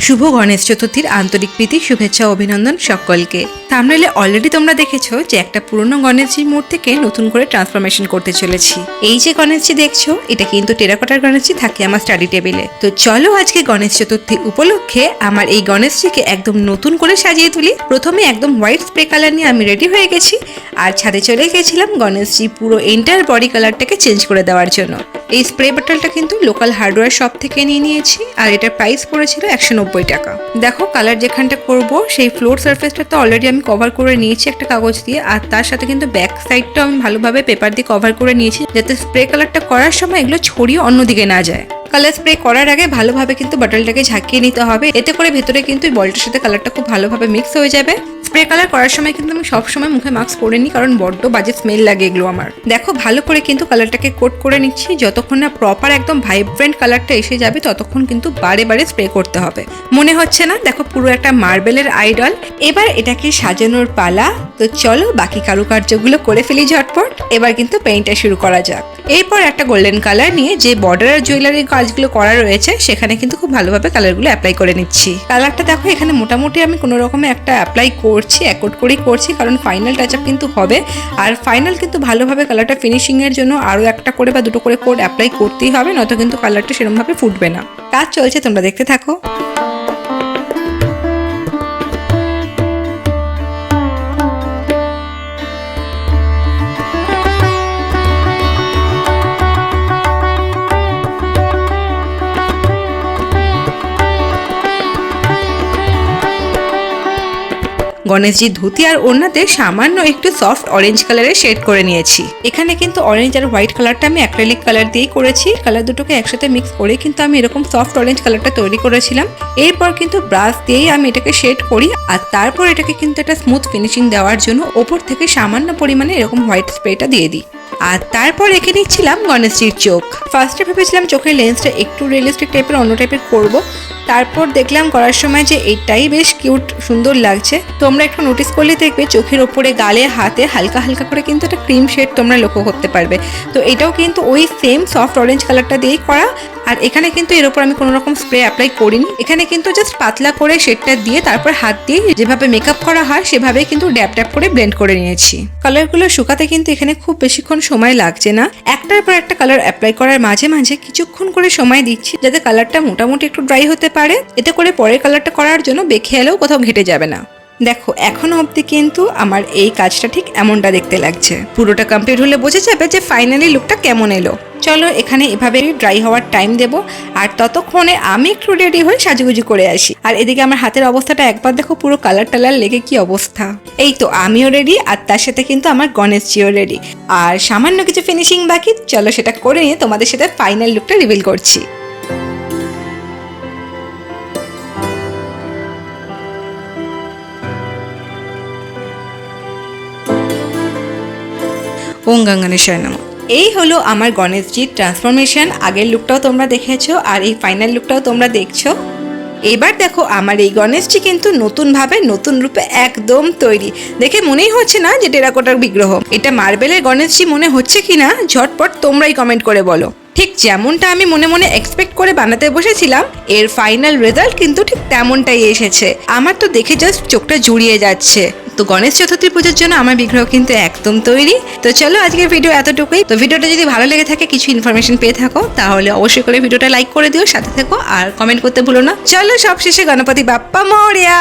শুভ গণেশ চতুর্থীর আন্তরিক প্রীতি শুভেচ্ছা অভিনন্দন সকলকে। থাম্বনেইলে অলরেডি তোমরা দেখেছো যে একটা পুরনো গণেশজির মূর্তিকে নতুন করে ট্রান্সফরমেশন করতে চলেছি। এই যে গণেশজি দেখছো এটা কিন্তু টেরাকোটার গণেশজি থাকে আমার স্টাডি টেবিলে। তো চলো আজকে গণেশ চতুর্থী উপলক্ষে আমার এই গণেশজিকে একদম নতুন করে সাজিয়ে তুলি। প্রথমে একদম হোয়াইট স্প্রে কালার নিয়ে আমি রেডি হয়ে গেছি আর ছাদে চলে গেছিলাম গণেশজি পুরো এন্টায়ার বডি কালারটাকে চেঞ্জ করে দেওয়ার জন্য। এই স্প্রে বটলটা কিন্তু লোকাল হার্ডওয়্যার শপ থেকে নিয়েছি আর এটার প্রাইস পড়েছিল 190 টাকা। দেখো কালার যেখানটা করব সেই ফ্লোর সারফেসটা তো অলরেডি আমি কভার করে নিয়েছি একটা কাগজ দিয়ে, আর তার সাথে কিন্তু ব্যাক সাইডটাও আমি ভালোভাবে পেপার দিয়ে কভার করে নিয়েছি যাতে স্প্রে কালারটা করার সময় এগুলো ছড়িয়ে অন্যদিকে না যায়। কালার স্প্রে করার আগে ভালোভাবে কিন্তু বটলটাকে ঝাঁকিয়ে নিতে হবে, এতে করে ভেতরে কিন্তু বলটার সাথে কালারটা খুব ভালোভাবে মিক্স হয়ে যাবে। স্প্রে কালার করার সময় কিন্তু আমি সবসময় মুখে মাস্ক পরে নিই, কারণ বড্ড বাজে স্মেল লাগে এগুলো আমার। দেখো ভালো করে কিন্তু কালারটাকে কোট করে নিচ্ছি, যতক্ষণ না প্রপার একদম ভাইব্রেন্ট কালারটা এসে যাবে ততক্ষণ কিন্তু বারে বারে স্প্রে করতে হবে। মনে হচ্ছে না? দেখো পুরো একটা মার্বেলের আইডল। এবার এটাকে সাজানোর পালা। তো চলো বাকি কারুকার্যগুলো করে ফেলি ঝটপট। এবার কিন্তু পেইন্টটা শুরু করা যাক। এরপর একটা গোল্ডেন কালার নিয়ে যে বর্ডার আর জুয়েলারি কাজগুলো করা রয়েছে সেখানে কিন্তু খুব ভালোভাবে কালারগুলো অ্যাপ্লাই করে নিচ্ছি। কালারটা দেখো এখানে মোটামুটি আমি কোনো রকমে একটা অ্যাপ্লাই করছি, অ্যাকর্ড করেই করছি, কারণ ফাইনাল টাচ আপ কিন্তু হবে। আর ফাইনাল কিন্তু ভালোভাবে কালারটা ফিনিশিং এর জন্য আরও একটা করে বা দুটো করে কোড অ্যাপ্লাই করতেই হবে, নয়তো কিন্তু কালারটা সেরকমভাবে ফুটবে না। কাজ চলছে, তোমরা দেখতে থাকো। গণেশজির ধুতি আর ওড়নাতে সামান্য একটু সফট অরেঞ্জ কালারের শেড করে নিয়েছি। এখানে কিন্তু অরেঞ্জ আর হোয়াইট কালারটা আমি অ্যাক্রিলিক কালার দিয়েই করেছি। কালার দুটোকে একসাথে মিক্স করে কিন্তু আমি এরকম সফট অরেঞ্জ কালারটা তৈরি করেছিলাম। এরপর কিন্তু ব্রাশ দিয়েই আমি এটাকে শেড করি, আর তারপর এটাকে কিন্তু একটা স্মুথ ফিনিশিং দেওয়ার জন্য ওপর থেকে সামান্য পরিমাণে এরকম হোয়াইট স্প্রেটা দিয়ে দিই। আর তারপর এঁকে নিচ্ছিলাম গণেশজির চোখ। ফার্স্টে ভেবেছিলাম চোখের লেন্সটা একটু রিয়েলিস্টিক টাইপের অন্য টাইপের করব, তারপর দেখলাম করার সময় যে এটাই বেশ কিউট সুন্দর লাগছে। তোমরা একটু নোটিস করলে দেখবে চোখের ওপরে গালে হাতে হালকা হালকা করে কিন্তু একটা ক্রিম শেড তোমরা লক্ষ্য করতে পারবে। তো এটাও কিন্তু ওই সেম সফট অরেঞ্জ কালারটা দিয়েই করা। আর এখানে কিন্তু এর ওপর আমি কোনো রকম স্প্রে অ্যাপ্লাই করিনি, এখানে কিন্তু জাস্ট পাতলা করে শেডটা দিয়ে তারপর হাত দিয়ে যেভাবে মেকআপ করা হয় সেভাবেই কিন্তু ড্যাপ ড্যাপ করে ব্লেন্ড করে নিয়েছি। কালারগুলো শুকাতে কিন্তু এখানে খুব বেশিক্ষণ সময় লাগছে না। একটার পর একটা কালার অ্যাপ্লাই করার মাঝে মাঝে কিছুক্ষণ করে সময় দিচ্ছি যাতে কালারটা মোটামুটি একটু ড্রাই হতে পারে, এতে করে পরের কালারটা করার জন্য বেখেয়ালেও কোথাও ঘেটে যাবে না। দেখো এখনো অবধি কিন্তু আমার এই কাজটা ঠিক এমনটা দেখতে লাগছে। পুরোটা কমপ্লিট হলে বোঝা যাবে যে ফাইনালি লুকটা কেমন এলো। চলো এখানে এভাবে ড্রাই হওয়ার টাইম দেব, আর ততক্ষণে আমি একটু রেডি হয়ে সাজুগুজু করে আসি। আর এদিকে আমার হাতের অবস্থাটা একবার দেখো, পুরো কালার টালার লেগে কি অবস্থা। এই তো আমিও রেডি, আর তার সাথে কিন্তু আমার গণেশজিও রেডি। আর সামান্য কিছু ফিনিশিং বাকি, চলো সেটা করে নিয়ে তোমাদের সাথে ফাইনাল লুকটা রিভিল করছি। ওম গানেশায় নমঃ। এই হলো আমার গণেশজির ট্রান্সফরমেশন। আগের লুকটাও তোমরা দেখেছো আর এই ফাইনাল লুকটাও তোমরা দেখছো। এবার দেখো আমার এই গণেশজি কিন্তু নতুনভাবে নতুন রূপে একদম তৈরি। দেখে মনেই হচ্ছে না যে টেরাকোটার বিগ্রহ। এটা মার্বেলের গণেশজি মনে হচ্ছে কিনা ঝটপট তোমরাই কমেন্ট করে বলো। ঠিক যেমনটা আমি মনে মনে এক্সপেক্ট করে বানাতে বসেছিলাম এর ফাইনাল রেজাল্ট কিন্তু ঠিক তেমনটাই এসেছে। আমার তো দেখে জাস্ট চোখটা জুড়িয়ে যাচ্ছে। তো গণেশ চতুর্থী পুজোর জন্য আমার বিগ্রহ কিন্তু একদম তৈরি। তো চলো আজকের ভিডিও এতটুকুই। তো ভিডিওটা যদি ভালো লেগে থাকে, কিছু ইনফরমেশন পেয়ে থাকো, তাহলে অবশ্যই করে ভিডিওটা লাইক করে দিও, সাথে থেকো আর কমেন্ট করতে ভুলো না। চলো সবশেষে গণপতি বাপ্পা মোরয়া।